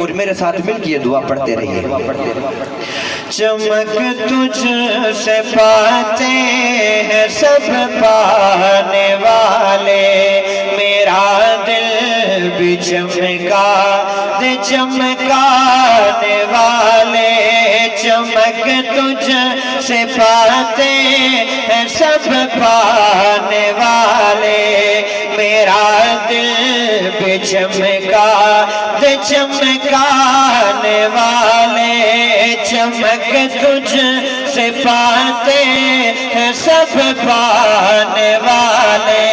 اور میرے ساتھ مل کے یہ دعا پڑھتے رہیے۔ چمک تجھ سے پاتے ہیں سب پانے والے، میرا دل بھی چمکا دے چمکانے والے، چمک تجھ سے پاتے ہیں سب پانے والے، میرا دل بھی چمکا دے چمکانے والے، چمک تجھ سے پاتے ہیں سب پانے والے،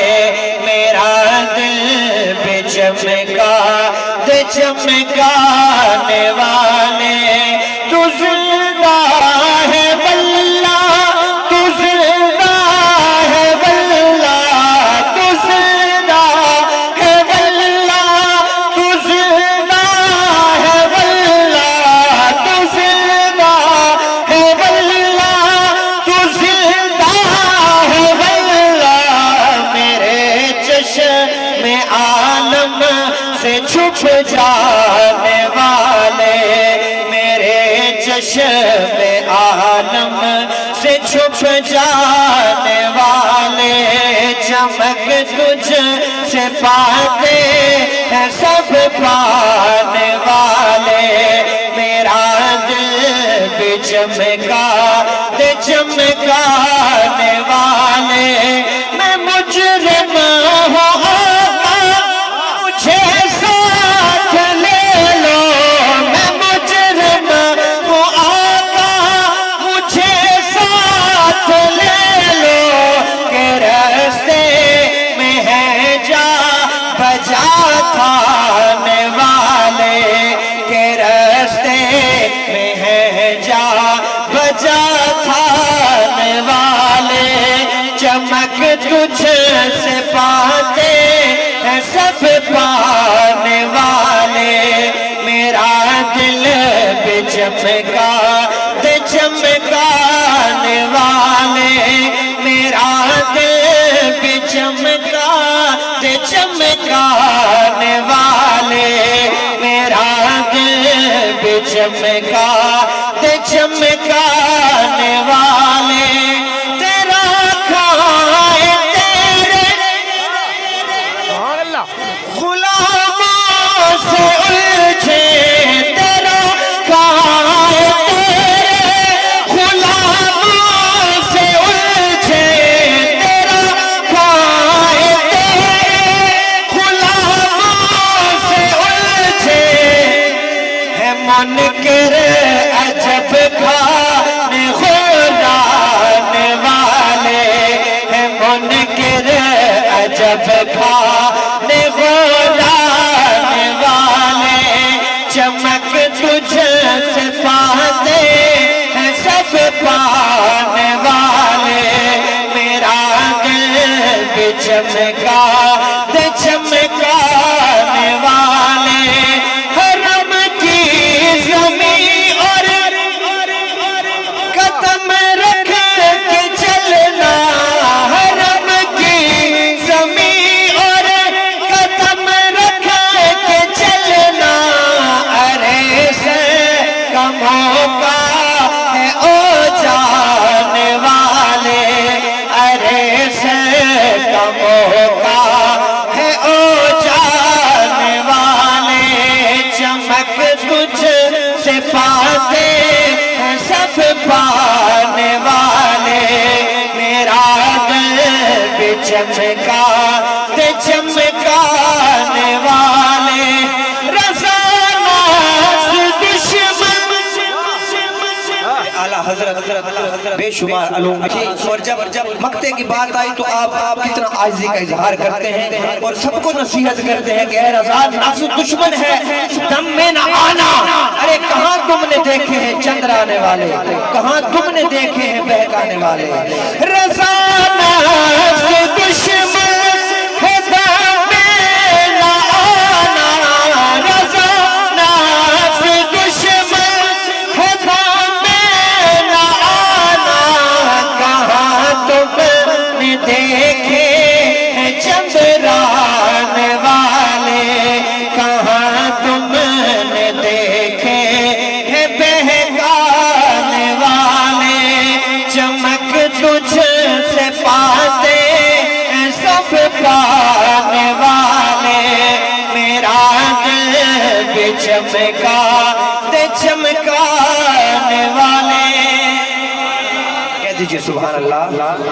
میرا دل بھی چمکا دے چمکانے والے، تو زندہ ہے واللہ، تو زندہ ہے واللہ، تو زندہ ہے واللہ، تو زندہ ہے واللہ، تو زندہ ہے واللہ، تو زندہ ہے واللہ، میرے چشم عالم سے چھپ جانے والے، میرے چشم عالم سے چھپ جانے والے، چمک تجھ سے پاتے ہیں سب پانے والے، میرا دل بھی چمکا دے چمکانے والے، میں مجرم ہوں آقا مجھے ساتھ لے لو، میں مجرم ہوں آقا مجھے ساتھ لے لو، کہ راستے میں ہے جا بجا تھانے والے، کہ راستے میں ہے جا بجا تھانے والے، چمک تجھ سے پاتے ہیں سب پانے والے، میرا دل بھی چمکا دے چمکانے والے، میرا دل بھی چمکا دے چمکانے والے، میرا دل بھی چمکا دے چمکانے والے، تیرا کھائے تیرے غلاموں سے الجھے، تیرا کھائے تیرے غلاموں سے الجھے، تیرا کھائے تیرے غلاموں سے الجھے، ہے منکر عجب کھانے خورانے والے، ہے منکر عجب کھانے خورانے والے، چمک تجھ سے پاتے ہیں سب پانے والے، میرا دل بھی چمکا دے چمکانے والے، حرم کی زمین اور قدم رکھ کے چلنا، حرم کی زمین اور قدم رکھ کے چلنا، ارے سے کا موقع ہے او جانے والے، ارے سے کا موقع ہے او جانے والے، چمک تجھ سے پاتے ہیں سب پانے والے، میرا دل بھی چمکا دے چمکانے والے، رضا ناز دشمن اعلیٰ حضرت بے شمار علوم کی، اور جب مقتے کی بات آئی تو آپ کتنا عاجزی کا اظہار کرتے ہیں اور سب کو نصیحت کرتے ہیں کہ اے رضا نفس دشمن ہے دم میں نہ آنا، ارے کہاں تم نے دیکھے ہیں چندرانے والے، کہاں تم نے دیکھے ہیں بہکانے والے، رضا نفس دشمن ہے دم میں نہ آنا، رضا نفس دشمن ہے دم میں نہ آنا، کہاں تم نے دیکھے ہیں چندرانے والے، کہاں تم نے دیکھے کا دے چمکانے والے. کہہ دیجئے سبحان اللہ.